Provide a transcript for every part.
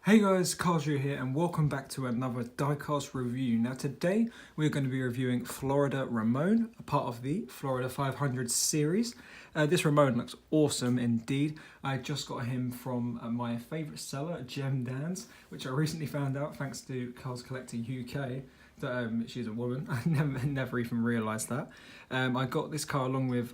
Hey guys, Carl here and welcome back to another diecast review. Now today we're going to be reviewing Florida Ramone, a part of the Florida 500 series. This Ramone looks awesome indeed. I just got him from my favourite seller, Gem Dan's, which I recently found out thanks to Carl's Collector UK that she's a woman. I never even realised that. I got this car along with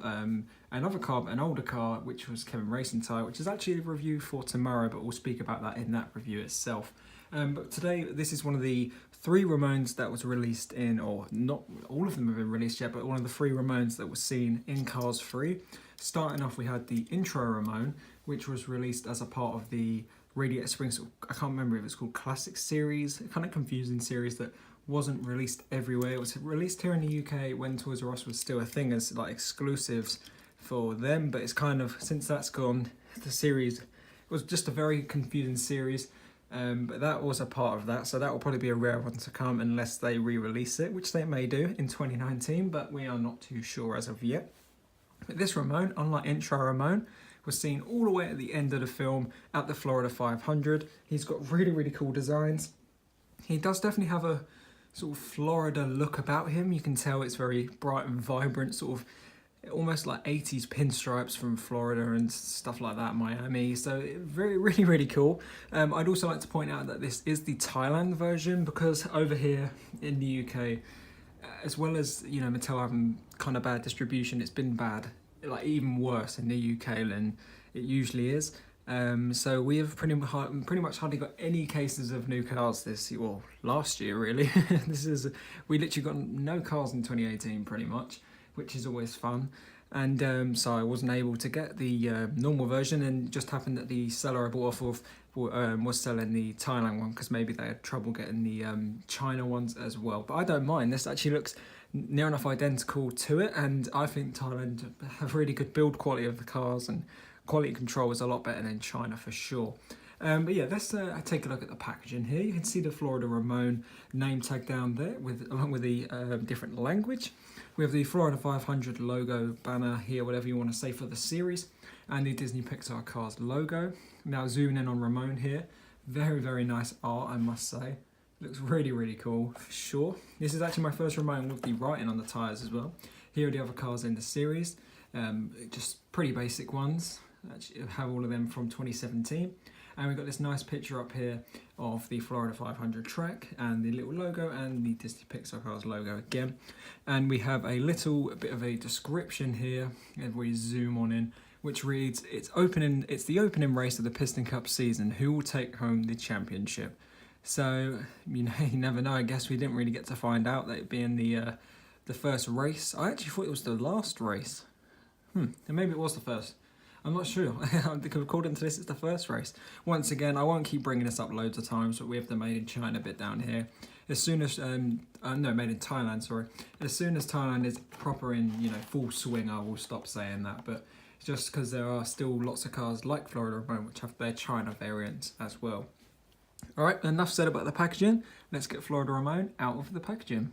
another car, an older car, which was Kevin Racing Tyre, which is actually a review for tomorrow, but we'll speak about that in that review itself. But today, this is one of the 3 Ramones that was released in, or not all of them have been released yet, but one of the 3 Ramones that was seen in Cars 3. Starting off, we had the Intro Ramone, which was released as a part of the Radiator Springs, I can't remember if it's called Classic Series, a kind of confusing series that wasn't released everywhere. It was released here in the UK when Toys R Us was still a thing as like exclusives for them, but it's kind of, since that's gone, the series, it was just a very confusing series, but that was a part of that, so that will probably be a rare one to come unless they re-release it, which they may do in 2019, but we are not too sure as of yet. But this Ramone, unlike Intro Ramone, was seen all the way at the end of the film at the Florida 500. He's got really cool designs. He does definitely have a sort of Florida look about him. You can tell it's very bright and vibrant, sort of almost like 80s pinstripes from Florida and stuff like that, Miami. So really cool. I'd also like to point out that this is the Thailand version, because over here in the UK, as well as, you know, Mattel having kind of bad distribution, it's been bad, like even worse in the UK than it usually is. So we have pretty much hardly got any cases of new cars last year really. We literally got no cars in 2018 pretty much, which is always fun. And so I wasn't able to get the normal version, and just happened that the seller I bought off of was selling the Thailand one, because maybe they had trouble getting the China ones as well. But I don't mind, this actually looks near enough identical to it, and I think Thailand have really good build quality of the cars, and quality control is a lot better than China for sure. But yeah, let's take a look at the packaging here. You can see the Florida Ramone name tag down there, along with the different language. We have the Florida 500 logo banner here, whatever you want to say for the series, and the Disney Pixar Cars logo. Now zooming in on Ramone here, very nice art, I must say. Looks really cool for sure. This is actually my first Ramone with the writing on the tyres as well. Here are the other cars in the series, just pretty basic ones. Actually, have all of them from 2017. And we've got this nice picture up here of the Florida 500 track and the little logo and the Disney Pixar Cars logo again. And we have a little bit of a description here, if we zoom on in, which reads, it's the opening race of the Piston Cup season. Who will take home the championship? So, you know, you never know. I guess we didn't really get to find out that it being the first race. I actually thought it was the last race. And maybe it was the first. I'm not sure. According to this, it's the first race. Once again, I won't keep bringing this up loads of times, but we have the Made in China bit down here. As soon as, no, Made in Thailand, sorry. As soon as Thailand is proper in, you know, full swing, I will stop saying that. But just because there are still lots of cars like Florida Ramone, which have their China variants as well. All right, enough said about the packaging. Let's get Florida Ramone out of the packaging.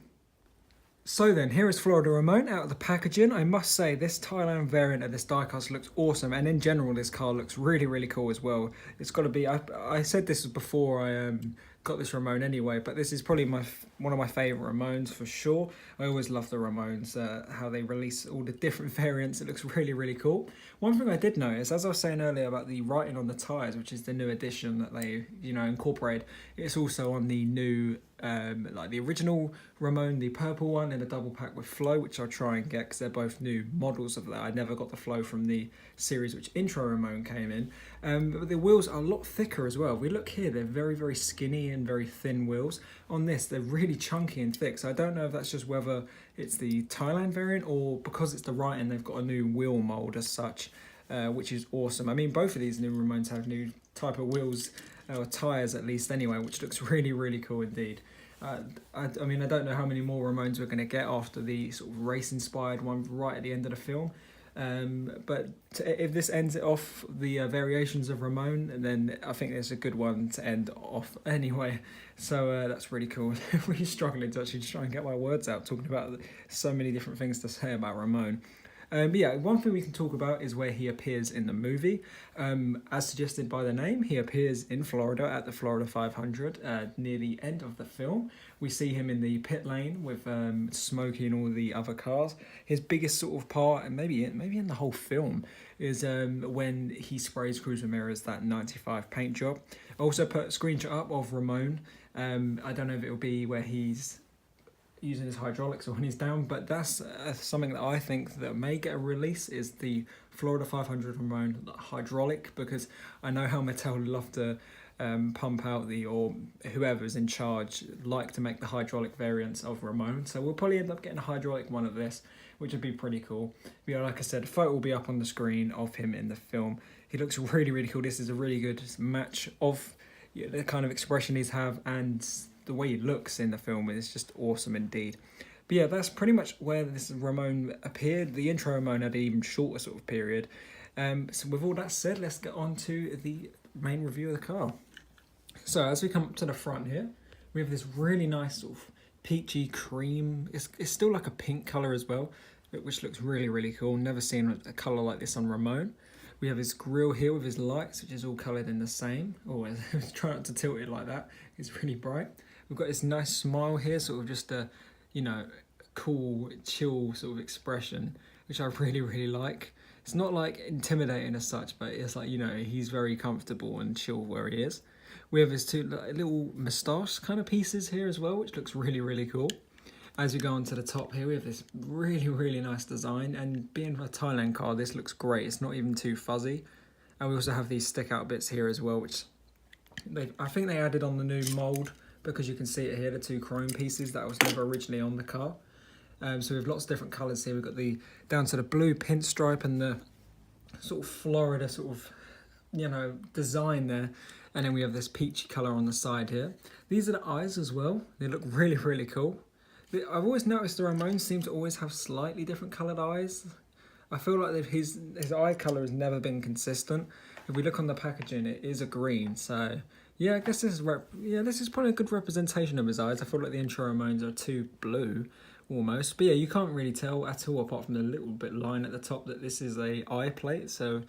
So then, here is Florida Ramone out of the packaging. I must say, this Thailand variant of this diecast looks awesome, and in general, this car looks really cool as well. It's got to be, I said this before I got this Ramone anyway, but this is probably one of my favourite Ramones for sure. I always love the Ramones, how they release all the different variants. It looks really cool. One thing I did notice, as I was saying earlier about the writing on the tyres, which is the new addition that they, you know, incorporated, it's also on the new, like the original Ramone, the purple one in a double pack with Flow, which I'll try and get because they're both new models of that. I never got the Flow from the series which Intro Ramone came in. But the wheels are a lot thicker as well. If we look here, they're very skinny and very thin wheels. On this, they're really chunky and thick, so I don't know if that's just whether it's the Thailand variant or because it's the writing, they've got a new wheel mould as such, which is awesome. I mean, both of these new Ramones have new type of wheels, or tyres at least anyway, which looks really cool indeed. I mean, I don't know how many more Ramones we're going to get after the sort of race-inspired one right at the end of the film. But if this ends it off, the variations of Ramone, then I think it's a good one to end off anyway. So that's really cool. I'm really struggling to actually try and get my words out, talking about so many different things to say about Ramone. But yeah, one thing we can talk about is where he appears in the movie. As suggested by the name, he appears in Florida at the Florida 500 near the end of the film. We see him in the pit lane with Smokey and all the other cars. His biggest sort of part, and maybe in the whole film, is when he sprays Cruz Ramirez that 95 paint job. I also put a screenshot up of Ramone. I don't know if it'll be where he's using his hydraulics or when he's down, but that's something that I think that may get a release is the Florida 500 Ramone hydraulic, because I know how Mattel love to pump out or whoever's in charge like to make the hydraulic variants of Ramone, so we'll probably end up getting a hydraulic one of this, which would be pretty cool. But yeah, like I said, a photo will be up on the screen of him in the film. He looks really, really cool. This is a really good match of the kind of expression he's have and the way he looks in the film is just awesome indeed. But yeah, that's pretty much where this Ramone appeared. The intro Ramone had an even shorter sort of period. So with all that said, let's get on to the main review of the car. So as we come up to the front here, we have this really nice sort of peachy cream. It's still like a pink colour as well, which looks really, really cool. Never seen a colour like this on Ramone. We have his grille here with his lights, which is all coloured in the same. Oh, try not to tilt it like that. It's really bright. We've got this nice smile here, sort of just a, cool, chill sort of expression, which I really, really like. It's not like intimidating as such, but it's like, he's very comfortable and chill where he is. We have his two little moustache kind of pieces here as well, which looks really, really cool. As we go on to the top here, we have this really, really nice design, and being a Thailand car, this looks great. It's not even too fuzzy. And we also have these stick out bits here as well, which I think they added on the new mould, because you can see it here, the two chrome pieces that was never originally on the car. So we have lots of different colours here. We've got the down to the blue pinstripe and the sort of Florida sort of, design there. And then we have this peachy colour on the side here. These are the eyes as well. They look really, really cool. I've always noticed the Ramones seem to always have slightly different coloured eyes. I feel like his eye colour has never been consistent. If we look on the packaging, it is a green. So yeah, I guess this is probably a good representation of his eyes. I feel like the intro Ramones are too blue almost. But yeah, you can't really tell at all, apart from the little bit line at the top, that this is a eye plate. So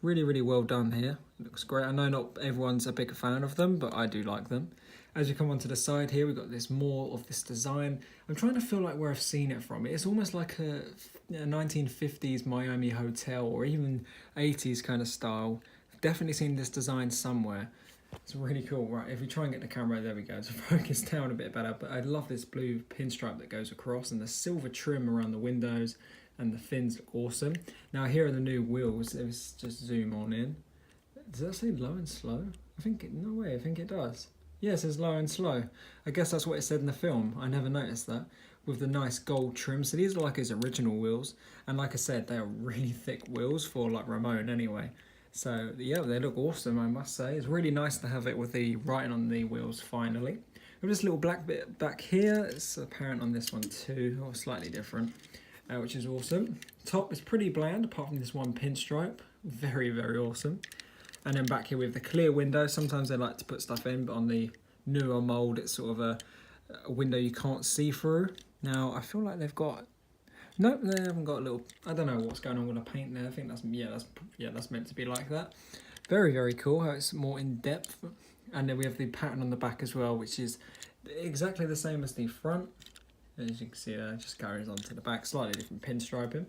really, really well done here. It looks great. I know not everyone's a big fan of them, but I do like them. As you come onto the side here, we've got this more of this design. I'm trying to feel like where I've seen it from. It's almost like a 1950s Miami hotel, or even 80s kind of style. I've definitely seen this design somewhere. It's really cool. Right, if we try and get the camera, there we go, to focus down a bit better. But I love this blue pinstripe that goes across, and the silver trim around the windows, and the fins look awesome. Now here are the new wheels. Let's just zoom on in. Does that say low and slow? I think it does. Yeah, it says low and slow. I guess that's what it said in the film. I never noticed that. With the nice gold trim. So these are like his original wheels. And like I said, they are really thick wheels for like Ramone anyway. So yeah, they look awesome, I must say. It's really nice to have it with the writing on the wheels finally. With this little black bit back here, it's apparent on this one too, or slightly different, which is awesome. Top is pretty bland, apart from this one pinstripe. Very, very awesome. And then back here with the clear window. Sometimes they like to put stuff in, but on the newer mould, it's sort of a window you can't see through. Now, I feel like they've got... Nope, they haven't got a little... I don't know what's going on with the paint there. I think that's meant to be like that. Very, very cool how it's more in-depth. And then we have the pattern on the back as well, which is exactly the same as the front. As you can see there, it just carries on to the back. Slightly different pinstriping.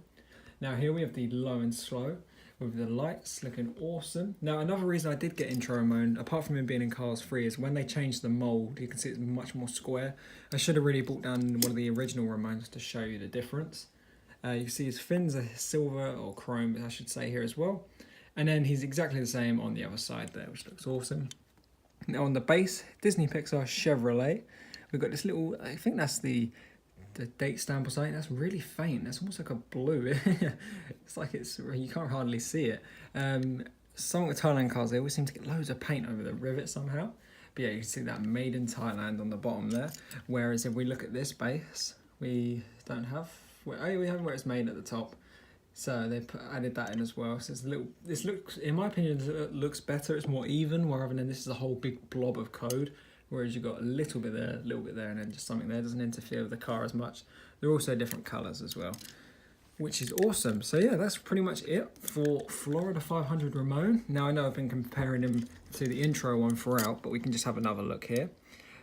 Now here we have the low and slow, with the lights looking awesome. Now another reason I did get intro Ramone, apart from him being in Cars 3, is when they changed the mould, you can see it's much more square. I should have really brought down one of the original Ramones to show you the difference. You can see his fins are silver, or chrome I should say here as well. And then he's exactly the same on the other side there, which looks awesome. Now on the base, Disney Pixar Chevrolet. We've got this little, I think that's the date stamp or something. That's really faint. That's almost like a blue. It's like you can't hardly see it. Some of the Thailand cars, they always seem to get loads of paint over the rivet somehow. But yeah, you can see that made in Thailand on the bottom there. Whereas if we look at this base, we don't have, we have where it's made at the top. So they added that in as well. So it's a little, this looks, in my opinion, it looks better. It's more even, rather than this is a whole big blob of code. Whereas you've got a little bit there, and then just something there. Doesn't interfere with the car as much. They're also different colours as well. which is awesome. So yeah, that's pretty much it for Florida 500 Ramone. Now I know I've been comparing him to the intro one throughout, but we can just have another look here.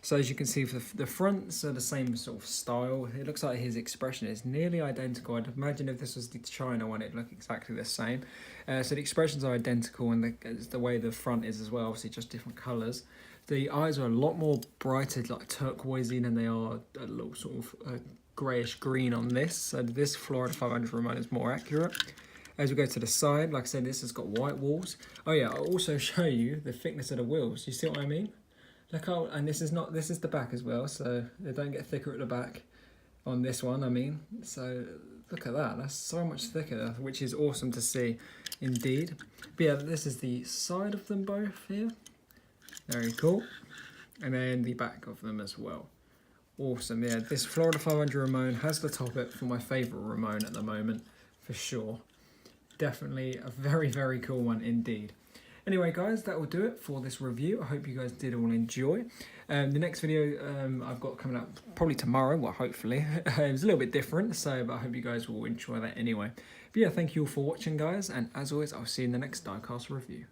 So as you can see, the fronts are the same sort of style. It looks like his expression is nearly identical. I'd imagine if this was the China one, it'd look exactly the same. So the expressions are identical, and the way the front is as well, obviously just different colours. The eyes are a lot more brighter, like turquoisey, than they are a little sort of greyish green on this. So this Florida 500 Ramone is more accurate. As we go to the side, like I said, this has got white walls. Oh yeah, I'll also show you the thickness of the wheels. You see what I mean? Look how, and this is the back as well, so they don't get thicker at the back on this one, I mean. So look at that, that's so much thicker, which is awesome to see indeed. But yeah, this is the side of them both here. Very cool. And then the back of them as well. Awesome, yeah, this Florida 500 Ramone has the top it for my favourite Ramone at the moment, for sure. Definitely a very, very cool one indeed. Anyway guys, that will do it for this review. I hope you guys did all enjoy. The next video I've got coming up probably tomorrow, well hopefully. It's a little bit different, so but I hope you guys will enjoy that anyway. But yeah, thank you all for watching guys, and as always I'll see you in the next diecast review.